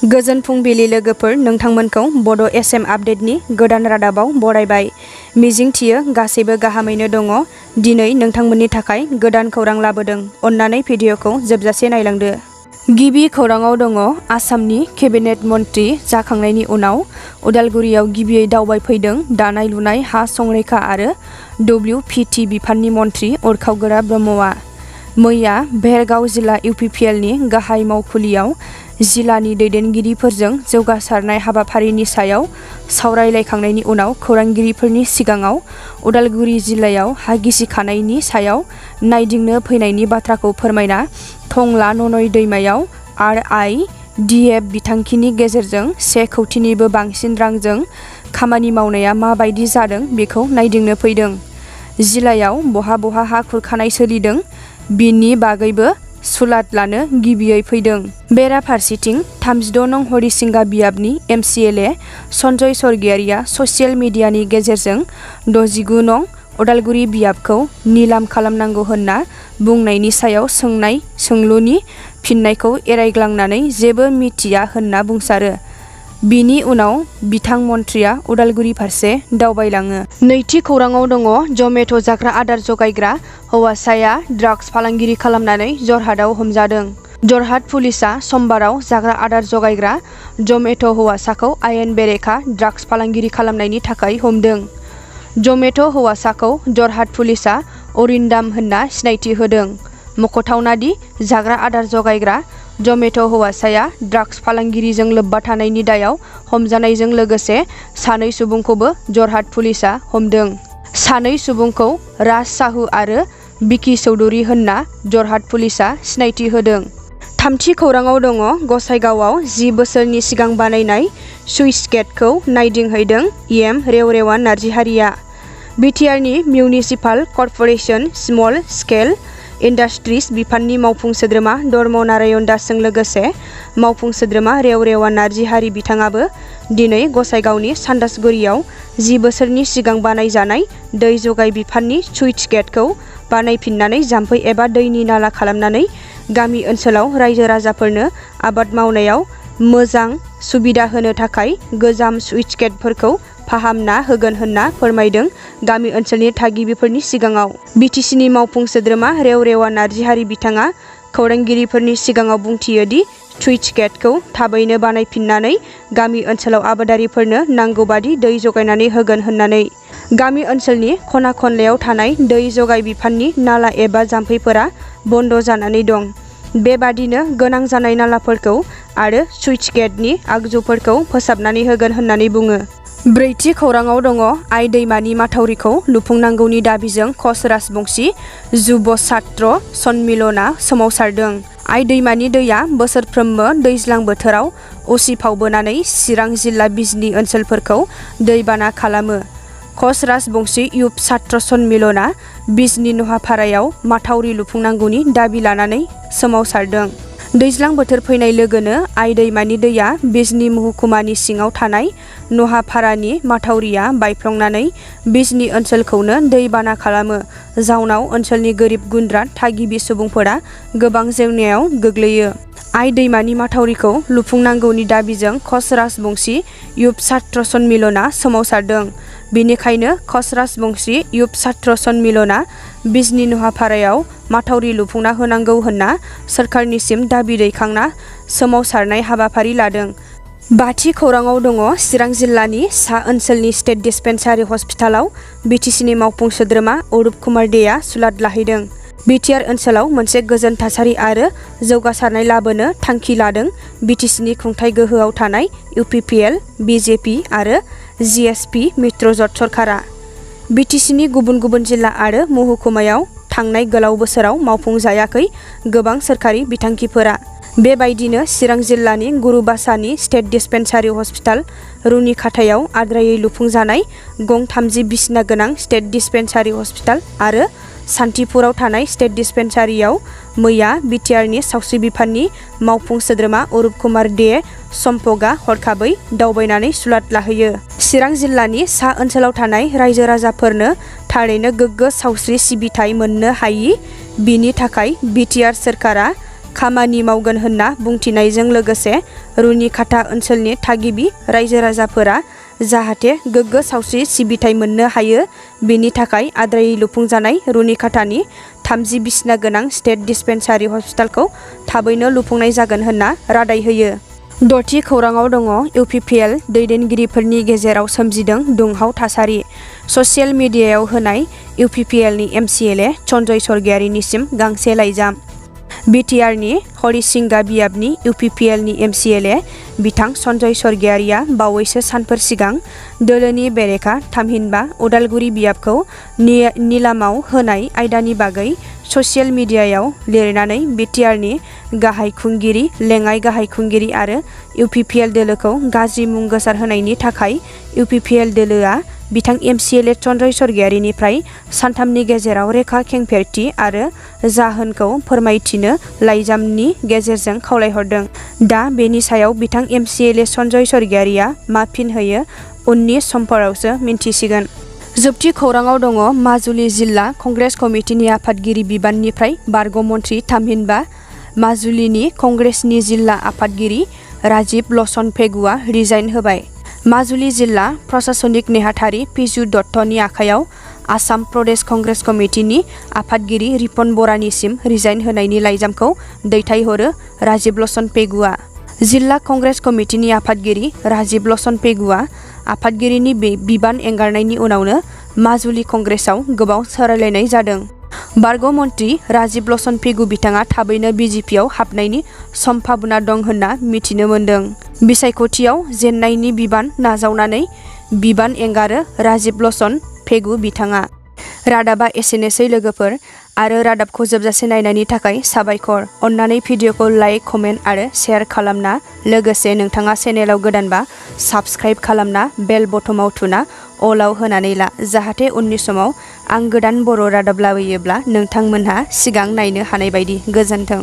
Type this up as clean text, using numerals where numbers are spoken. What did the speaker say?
गोजोन फुंबिलि लोगोफोर, नोंथांमोनखौ बड' एसएम आपडेटनि गोदान रादाबाव बरायबाय। मिजिंथियो गासैबो गाहामैनो दङ। दिनै नोंथांमोननि थाखाय गोदान खौरां लाबोदों। अन्नानै भिडिअखौ जोबजासे नायलांदो। गिबि खौराङाव दङ आसामनि केबिनेट मन्त्रि जाखांनायनि उनाव उदालगुरियाव गिबियै दावबायफैदों दानाय लुनाय, हा संरैखा आरो WPT बिफाननि मन्त्रि उरखावगोरा ब्रह्मआ। मैया भेरगाव जिल्ला UPPLनि गाहाय मावखुलियाव जिल्लानि दैदेनगिरिफोरजों जौगासारनाय हाबाफारिनि सायाव सावरायलायखांनायनि उनाव खौरांगिरिफोरनि सिगाङाव उदालगुरि जिल्लायाव हा गिसिखानायनि सायाव नायदिंनो फैनायनि बाथ्राखौ फोरमायना टंला ननय दैमायाव RIDF बिथांखिनि गेजेरजों 1 कौटिनिबो बांसिन रांजों खामानि मावनाया माबायदि जादों बेखौ नायदिंनो फैदों। जिल्लायाव बहा बहा हा खुरखानाय सोलिदों बिनि बागैबो सुलाद लानो गिबियै फैदों। बेराफारसेथिं 36 नं हरिसिंगा बियाबनि MCLA सन्जय सरगियारिया ससियेल मिडियानि गेजेरजों 69 नं उदालगुरि बियाबखौ निलाम खालामनांगौ होनना बुंनायनि सायाव सोंनाय सोंलुनि फिननायखौ एरायग्लांनानै जेबो मिथिया होनना बुंसारो। बिनि उनाव बिथां मन्थ्रिया उदालगुरि फारसे दावबायलाङो। नैथि खौराङाव दङ जमेट' जाग्रा आदार जगायग्रा हौवासाया ड्राग्स फालांगिरि खालामनानै जरहाटआव हमजादों। जरहाट पुलिसआ समबाराव जाग्रा आदार जगायग्रा जमेट' हौवासाखौ आयेन बेरेखा ड्राग्स फालांगिरि खालामनायनि थाखाय हमदों। जमेट' हौवासाखौ जरहाट पुलिसआ अरिन्दाम होनना सिनायथि होदों। मख'थावना दि जाग्रा आदार जगायग्रा जमेट' हौवासाया ड्राग्स फालांगिरिजों लोब्बा थानायनि दायाव हमजानायजों लोगोसे सानै सुबुंखौबो जरहाट पुलिसआ हमदों। सानै सुबुंखौ राज साहु आरो बिकि चौधुरी होनना जरहाट पुलिसआ सिनायथि होदों। थामथि खौराङाव दङ गसाइगावआव 10 बोसोरनि सिगां बानायनाय सुइस गेटखौ नायदिंहैदों EM रेवरेवा नार्जिहारिया। बिटिआरनि municipal corporation small scale industries बिफाननि मावफुं सोद्रोमा धर्म नारायण दासजों लोगोसे मावफुं सोद्रोमा रेवरेवा नार्जिहारि बिथाङाबो दिनै गसाइगावनि सान्दासगुरियाव 10 बोसोरनि सिगां बानायजानाय दै जगाय बिफाननि सुइस गेटखौ बानायफिननानै जाम्फै एबा दैनि नाला खालामनानै गामि ओनसोलाव रायजो राजाफोरनो आबाद मावनायाव मोजां सुबिदा होनो थाखाय गोजाम सुइस गेटफोरखौ फाहामना होगोन होनना फोरमायदों गामि ओनसोलनि थागिबिफोरनि सिगाङाव। BTCनि मावफुं सोद्रोमा रेवरेवा नार्जिहारि बिथाङा खौरांगिरिफोरनि सिगाङाव बुंथियो दि सुइस गेटखौ थाबैनो बानायफिननानै गामि ओनसोलाव आबादारिफोरनो नांगौबादि दै जगायनानै होगोन होननानै। गामि ओनसोलनि खना खनलायाव थानाय दै जगाय बिफाननि नाला एबा जाम्फैफोरा बन्द जानानै दं। बेबादिनो गोनां जानाय नालाफोरखौ आरो सुइस गेटनि आगजुफोरखौ फोसाबनानै होगोन होननानै बुङो। ब्रैथि खौराङाव दङ आइ दैमानि माथावरिखौ लुफुंनांगौनि दाबिजों कच राजबंशी जुब छात्र सन्मिलनआ सोमावसारदों। आइ दैमानि दैया बोसोरफ्रोमबो दैज्लां बोथोराव उसिफावबोनानै चिरां जिल्ला बिजनी ओनसोलफोरखौ दैबाना खालामो। कच राजबंशी युब छात्र सन्मिलनआ बिजनी नहापारायाव माथावरि लुफुंनांगौनि दाबि लानानै सोमावसारदों। दैज्लां बोथोर फैनाय लोगोनो आइ दैमानि दैया बिजनी महकुमानि सिङाव थानाय नहापारानि माथावरिया बायफ्लंनानै बिजनी ओनसोलखौनो दैबाना खालामो। जाउनाव ओनसोलनि गोरिब गुन्द्रा थागिबि सुबुंफोरा गोबां जेंनायाव गोग्लैयो। आइ दैमानि माथावरिखौ लुफुंनांगौनि दाबिजों कच राजबंशी युब छात्र सन्मिलनआ सोमावसारदों। बेनिखायनो कच राजबंशी युब छात्र सन्मिलनआ बिजनी नहापारायाव माथावरि लुफुंना होनांगौ होनना सोरखारनिसिम दाबि दैखांना सोमावसारनाय हाबाफारि लादों। बाथि खौराङाव दङ चिरां जिल्लानि सा ओनसोलनि स्टेट डिस्पेन्सारि हस्पिटालाव BTCनि मावफुं सोद्रोमा अरुप कुमार देआ सुलाद लाहैदों। बिटिआर ओनसोलाव मोनसे गोजोन थासारि आरो जौगासारनाय लाबोनो थांखि लादों BTCनि खुंथाय गोहोआव थानाय UPPL, BJP आरो GSP मित्रजोट सरकारा। BTCनि गुबुन गुबुन जिल्ला आरो महकुमायाव थांनाय गोलाव बोसोराव मावफुंजायाखै गोबां सोरखारि बिथांखिफोरा। बेबायदिनो चिरां जिल्लानि गुरुबासानि स्टेट डिस्पेन्सारि हस्पिटाल, रुनिखाथायाव आद्रायै लुफुंजानाय गं 30 बिसिना गोनां स्टेट डिस्पेन्सारि हस्पिटाल आरो सान्तिपुराव थानाय स्टेट डिस्पेन्सारियाव मैया बिटिआरनि सावस्रि बिफाननि मावफुं सोद्रोमा अरुप कुमार दे सम्पगा हरखाबै दावबायनानै सुलाद लाहैयो। चिरां जिल्लानि सा ओनसोलाव थानाय रायजो राजाफोरनो थारैनो गोग्गो सावस्रि सिबिथाय मोननो हायि, बिनि थाखाय बिटिआर सोरखारा खामानि मावगोन होनना बुंथिनायजों लोगोसे रुनिकाटा ओनसोलनि थागिबि रायजो राजाफोरा जाहाथे गोग्गो सावस्रि सिबिथाय मोननो हायो बेनि थाखाय आद्रायै लुफुंजानाय रुनिकाटानि 30 बिसिना गोनां स्टेट डिस्पेन्सारि हस्पिटालखौ थाबैनो लुफुंनाय जागोन होनना रादाय होयो। दथि खौराङाव दङ इउपिपिएल दैदेनगिरिफोरनि गेजेराव सोमजिदों दुंहाव थासारि। ससियेल मिडियायाव होनाय इउपिपिएलनि एमसिएलए सन्जय सरगियारिनिसिम गांसे लाइजाम। बिटिआरनि हरिसिंगा बियाबनि इउपिपिएलनि एमसिएलए बिथां सन्जय सरगियारिया बावैसो सानफोर सिगां दोलोनि बेरेखा थामहिनबा उदालगुरि बियाबखौ निलामाव होनाय आयदानि बागै ससियेल मिडियायाव लिरनानै बिटिआरनि गाहाय खुंगिरि लेङाइ गाहाय खुंगिरि आरो इउपिपिएल दोलोखौ गाज्रि मुं गोसारहोनायनि थाखाय इउपिपिएल दोलोआ बिथां एमसिएलए सन्जय सरगियारिनिफ्राय सानथामनि गेजेराव रोखा खेंफेरथि आरो जाहोनखौ फोरमायथिनो लाइजामनि गेजेरजों खावलायहरदों। दा बेनि सायाव बिथां एमसिएलए सन्जय सरगियारिया मा फिन होयो उननि समफोरावसो मिन्थिसिगोन। जोबथि खौराङाव दङ माजुलि जिल्ला कंग्रेस कमिटिनि आफादगिरि बिबाननिफ्राय बारग' मन्थ्रि थामहिनबा माजुलिनि कंग्रेसनि जिल्ला आफादगिरि राजिब लसन पेगुआ रिजाइन होबाय। माजुलि जिल्ला प्रशासनिक नेहाथारि पिजु दत्तनि आखायाव आसाम प्रदेश कंग्रेस कमिटिनि आफादगिरि रिपन बरानिसिम रिजाइन होनायनि लाइजामखौ दैथायहरो राजिब लसन पेगुआ। जिल्ला कंग्रेस कमिटिनि आफादगिरि राजिब लसन पेगुआ आफादगिरिनि बिबान एंगारनायनि उनावनो माजुलि कंग्रेसआव गोबाव सावरायलायनाय जादों। बारग' मन्थ्रि राजिब लसन पेगु बिथाङा थाबैनो बिजेपिआव हाबनायनि सम्भाबना दं होनना मिथिनो मोन्दों। बिसायख'थियाव जेननायनि बिबान नाजावनानै बिबान एंगारो राजिब लसन पेगु बिथाङा। रादाबा एसेनोसै लोगोफोर आरो रादाबखौ जोबजासे नायनायनि थाखाय साबायखर। अन्नानै भिडिअखौ लाइक कमेन्ट आरो शेयार खालामना लोगोसे नोंथाङा चेनेलाव गोदानबा साबस्क्राइब खालामना बेल बटमाव थुना अलाव होनानै ला जाहाथे उननि समाव आं गोदान बर' रादाब लाबोयोब्ला नोंथांमोनहा सिगां नायनो हानाय बायदि। गोजोन्थों।